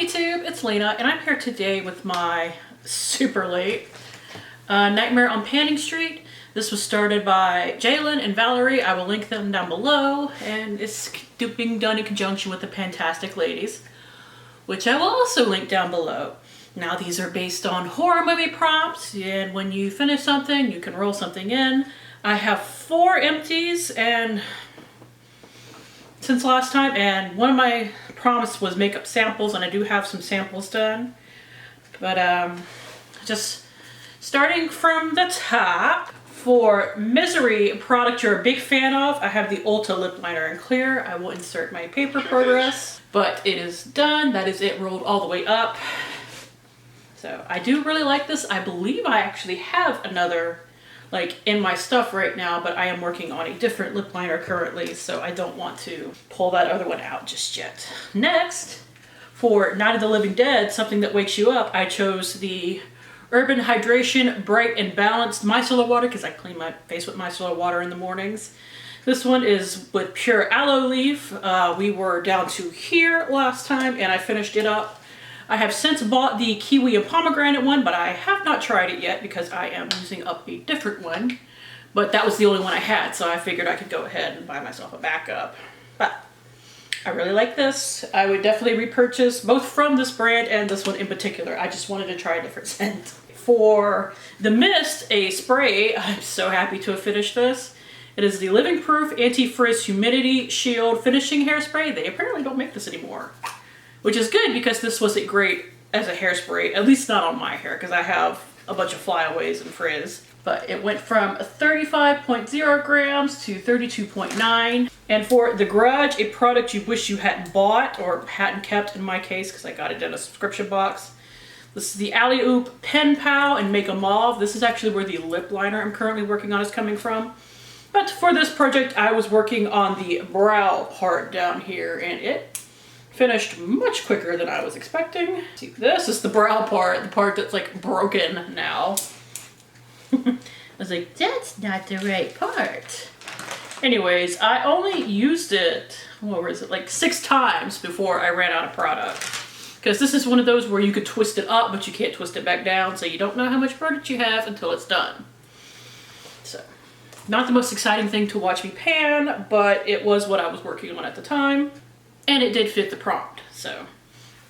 YouTube, it's Lena, and I'm here today with my super late Nightmare on Panning Street. This was started by Jalen and Valerie. I will link them down below, and it's being done in conjunction with the PANtastic ladies, which I will also link down below. Now these are based on horror movie prompts, and when you finish something, you can roll something in. I have 4 empties and since last time, and one of my prompts was make up samples, and I do have some samples done. But just starting from the top, for Misery, a product you're a big fan of, I have the Ulta lip liner in clear. I will insert my paper progress, but it is done. That is it rolled all the way up. So I do really like this. I believe I actually have another in my stuff right now, but I am working on a different lip liner currently, so I don't want to pull that other one out just yet. Next, for Night of the Living Dead, something that wakes you up, I chose the Urban Hydration Bright and Balanced Micellar Water because I clean my face with micellar water in the mornings. This one is with pure aloe leaf. We were down to here last time and I finished it up. I have since bought the kiwi and pomegranate one, but I have not tried it yet because I am using up a different one. But that was the only one I had, so I figured I could go ahead and buy myself a backup. But I really like this. I would definitely repurchase both from this brand and this one in particular. I just wanted to try a different scent. For the Mist, a spray, I'm so happy to have finished this. It is the Living Proof Anti-Frizz Humidity Shield Finishing Hairspray. They apparently don't make this anymore, which is good because this wasn't great as a hairspray, at least not on my hair, because I have a bunch of flyaways and frizz. But it went from 35.0 grams to 32.9. And for The Grudge, a product you wish you hadn't bought or hadn't kept in my case, because I got it in a subscription box. This is the Alley Oop Pen Pal and Make a Mauve. This is actually where the lip liner I'm currently working on is coming from. But for this project, I was working on the brow part down here, and it finished much quicker than I was expecting. See, this is the brow part, the part that's broken now. I was like, that's not the right part. Anyways, I only used it, what was it, 6 times before I ran out of product. Because this is one of those where you could twist it up, but you can't twist it back down, so you don't know how much product you have until it's done. So, not the most exciting thing to watch me pan, but it was what I was working on at the time. And it did fit the prompt, so.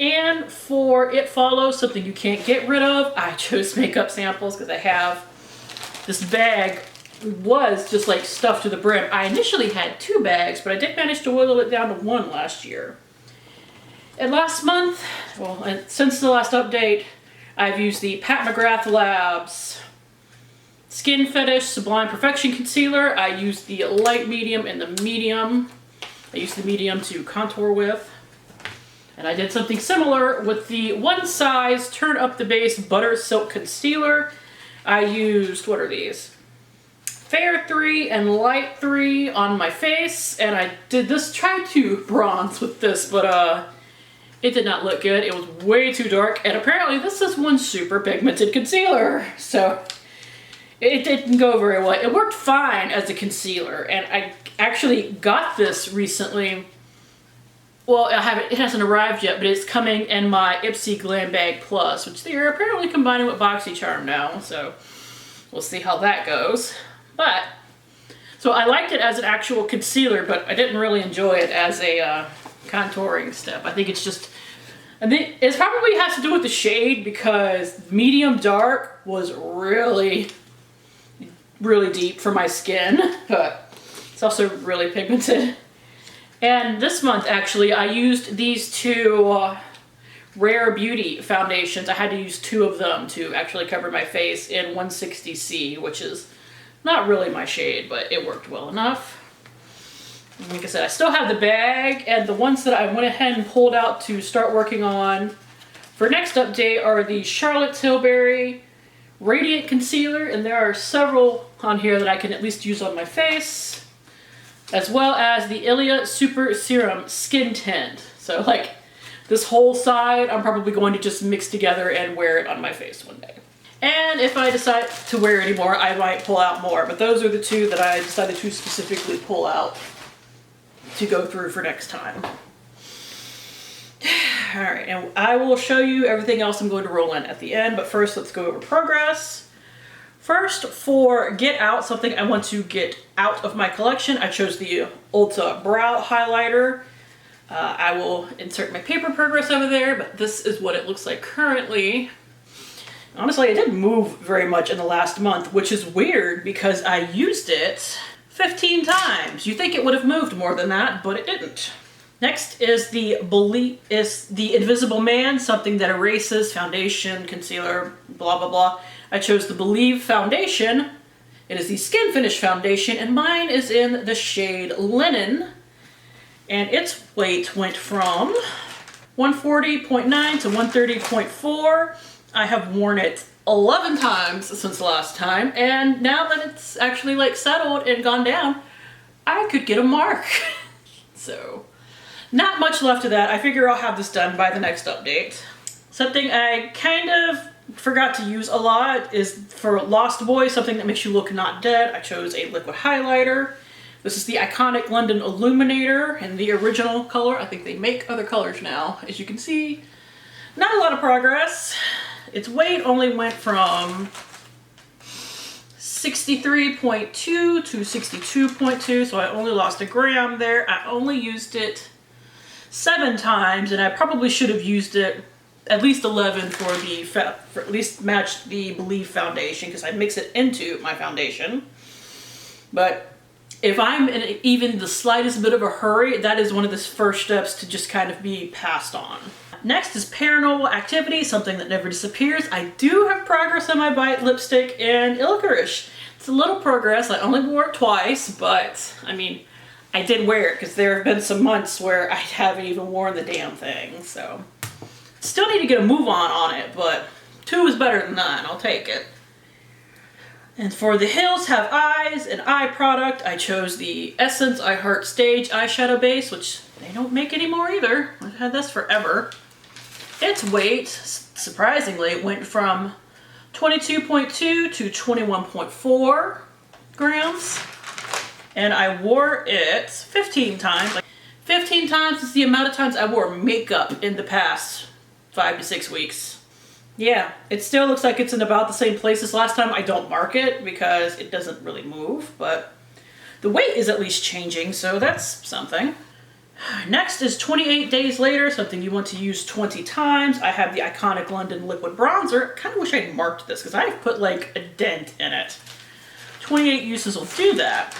And for It Follows, something you can't get rid of, I chose makeup samples because I have this bag was just stuffed to the brim. I initially had 2 bags, but I did manage to whittle it down to 1 last year. And last month, well, and since the last update, I've used the Pat McGrath Labs Skin Fetish Sublime Perfection Concealer. I used the light medium and the medium. I used the medium to contour with. And I did something similar with the One Size Turn Up the Base Butter Silk Concealer. I used, what are these? Fair 3 and Light 3 on my face. And I did this, tried to bronze with this, but it did not look good. It was way too dark. And apparently this is one super pigmented concealer. So it didn't go very well. It worked fine as a concealer. And I actually got this recently. Well, it hasn't arrived yet, but it's coming in my Ipsy Glam Bag Plus, which they're apparently combining with BoxyCharm now, so we'll see how that goes. But, so I liked it as an actual concealer, but I didn't really enjoy it as a contouring step. I think it's just, I think it probably has to do with the shade because medium dark was really, really deep for my skin, but it's also really pigmented. And this month, actually, I used these 2 Rare Beauty foundations. I had to use 2 of them to actually cover my face in 160C, which is not really my shade, but it worked well enough. And like I said, I still have the bag, and the ones that I went ahead and pulled out to start working on for next update are the Charlotte Tilbury Radiant Concealer, and there are several on here that I can at least use on my face, as well as the Ilia Super Serum Skin Tint. So this whole side I'm probably going to just mix together and wear it on my face one day. And if I decide to wear any more, I might pull out more, but those are the 2 that I decided to specifically pull out to go through for next time. All right, and I will show you everything else I'm going to roll in at the end, but first let's go over progress. First, for Get Out, something I want to get out of my collection, I chose the Ulta Brow Highlighter. I will insert my paper progress over there, but this is what it looks like currently. Honestly, it didn't move very much in the last month, which is weird because I used it 15 times. You think it would have moved more than that, but it didn't. Next is the Invisible Man, something that erases foundation, concealer, blah, blah, blah. I chose the Believe Foundation. It is the Skin Finish Foundation, and mine is in the shade Linen. And its weight went from 140.9 to 130.4. I have worn it 11 times since last time, and now that it's actually like settled and gone down, I could get a mark. So, not much left of that. I figure I'll have this done by the next update. Something I kind of forgot to use a lot is for Lost Boys, something that makes you look not dead. I chose a liquid highlighter. This is the iconic London Illuminator in the original color. I think they make other colors now, as you can see. Not a lot of progress. Its weight only went from 63.2 to 62.2, so I only lost a gram there. I only used it 7 times, and I probably should have used it at least 11 for at least match the Believe Foundation, because I mix it into my foundation. But if I'm in even the slightest bit of a hurry, that is one of the first steps to just kind of be passed on. Next is Paranormal Activity, something that never disappears. I do have progress on my Bite lipstick and Licorice. It's a little progress. I only wore it twice, but I mean, I did wear it because there have been some months where I haven't even worn the damn thing, so. Still need to get a move on it, but 2 is better than none. I'll take it. And for the Hills Have Eyes, an eye product, I chose the Essence I Heart Stage eyeshadow base, which they don't make anymore either. I've had this forever. Its weight, surprisingly, went from 22.2 to 21.4 grams. And I wore it 15 times. 15 times is the amount of times I wore makeup in the past 5 to 6 weeks. Yeah, it still looks like it's in about the same place as last time. I don't mark it because it doesn't really move, but the weight is at least changing, so that's something. Next is 28 Days Later, something you want to use 20 times. I have the iconic London Liquid Bronzer. I kind of wish I'd marked this because I've put like a dent in it. 28 uses will do that.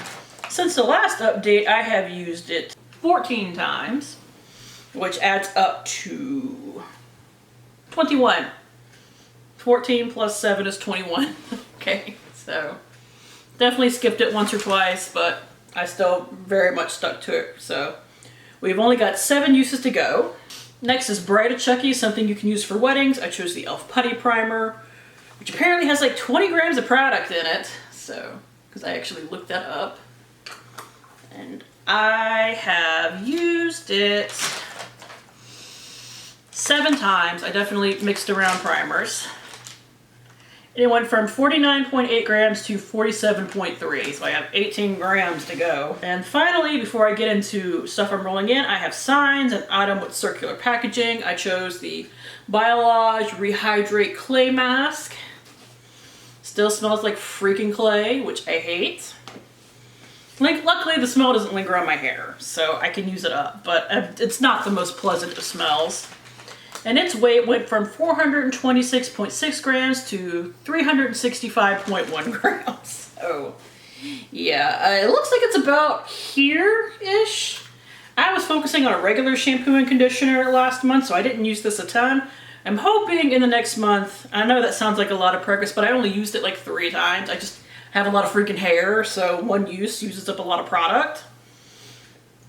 Since the last update, I have used it 14 times, which adds up to 21. 14 plus 7 is 21. Okay, so definitely skipped it once or twice, but I still very much stuck to it. So we've only got 7 uses to go. Next is Bridal Chucky, something you can use for weddings. I chose the e.l.f. Putty Primer, which apparently has like 20 grams of product in it. So, because I actually looked that up. And I have used it 7 times. I definitely mixed around primers. It went from 49.8 grams to 47.3, so I have 18 grams to go. And finally, before I get into stuff I'm rolling in, I have Signs, an item with circular packaging. I chose the Biolage Rehydrate Clay Mask. Still smells like freaking clay, which I hate. Luckily, the smell doesn't linger on my hair, so I can use it up, but it's not the most pleasant of smells. And its weight went from 426.6 grams to 365.1 grams. So, yeah, it looks like it's about here-ish. I was focusing on a regular shampoo and conditioner last month, so I didn't use this a ton. I'm hoping in the next month, I know that sounds like a lot of progress, but I only used it like 3 times. I just have a lot of freaking hair, so one use uses up a lot of product.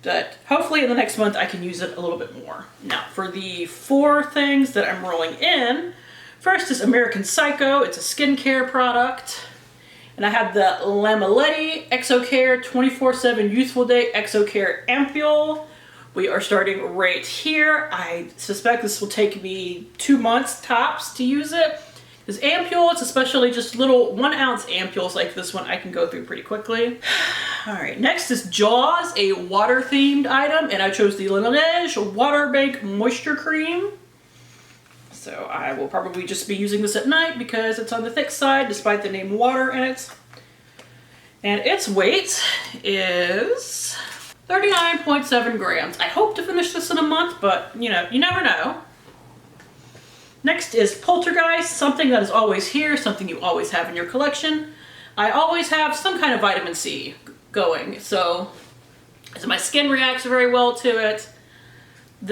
But hopefully in the next month I can use it a little bit more. Now, for the 4 things that I'm rolling in, first is American Psycho. It's a skincare product. And I have the Lamaletti ExoCare 24/7 Youthful Day ExoCare Ampule. We are starting right here. I suspect this will take me 2 months tops to use it. Because ampules, especially just little 1 ounce ampules like this one, I can go through pretty quickly. All right, next is Jaws, a water themed item, and I chose the Laneige Water Bank Moisture Cream. So I will probably just be using this at night because it's on the thick side despite the name water in it. And its weight is 39.7 grams. I hope to finish this in a month, but you know, you never know. Next is Poltergeist, something that is always here, something you always have in your collection. I always have some kind of vitamin C going, so my skin reacts very well to it.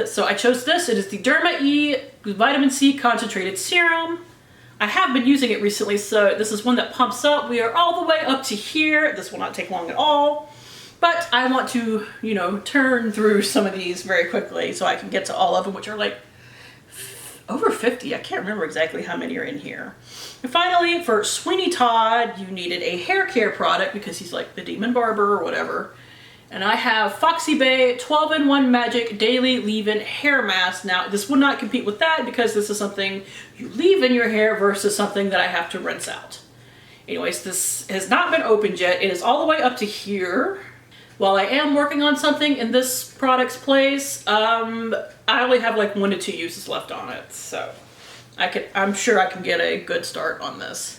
So I chose this. It is the Derma E Vitamin C Concentrated Serum. I have been using it recently, so this is one that pumps up. We are all the way up to here. This will not take long at all. But I want to, you know, turn through some of these very quickly so I can get to all of them, which are like over 50. I can't remember exactly how many are in here. And finally, for Sweeney Todd, you needed a hair care product because he's like the demon barber or whatever. And I have Foxy Bay 12-in-1 Magic Daily Leave-In Hair Mask. Now, this would not compete with that because this is something you leave in your hair versus something that I have to rinse out. Anyways, this has not been opened yet. It is all the way up to here. While I am working on something in this product's place, I only have like 1 to 2 uses left on it. So I'm sure I can get a good start on this.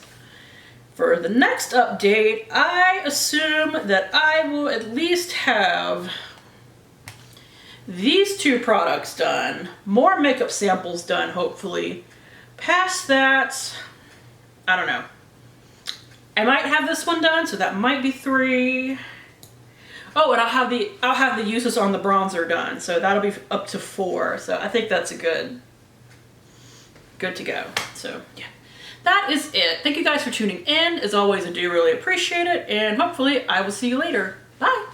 For the next update, I assume that I will at least have these 2 products done, more makeup samples done, hopefully. Past that, I don't know. I might have this one done, so that might be 3. Oh, and I'll have the uses on the bronzer done, so that'll be up to 4. So I think that's a good to go. So yeah. That is it. Thank you guys for tuning in. As always, I do really appreciate it, and hopefully I will see you later. Bye!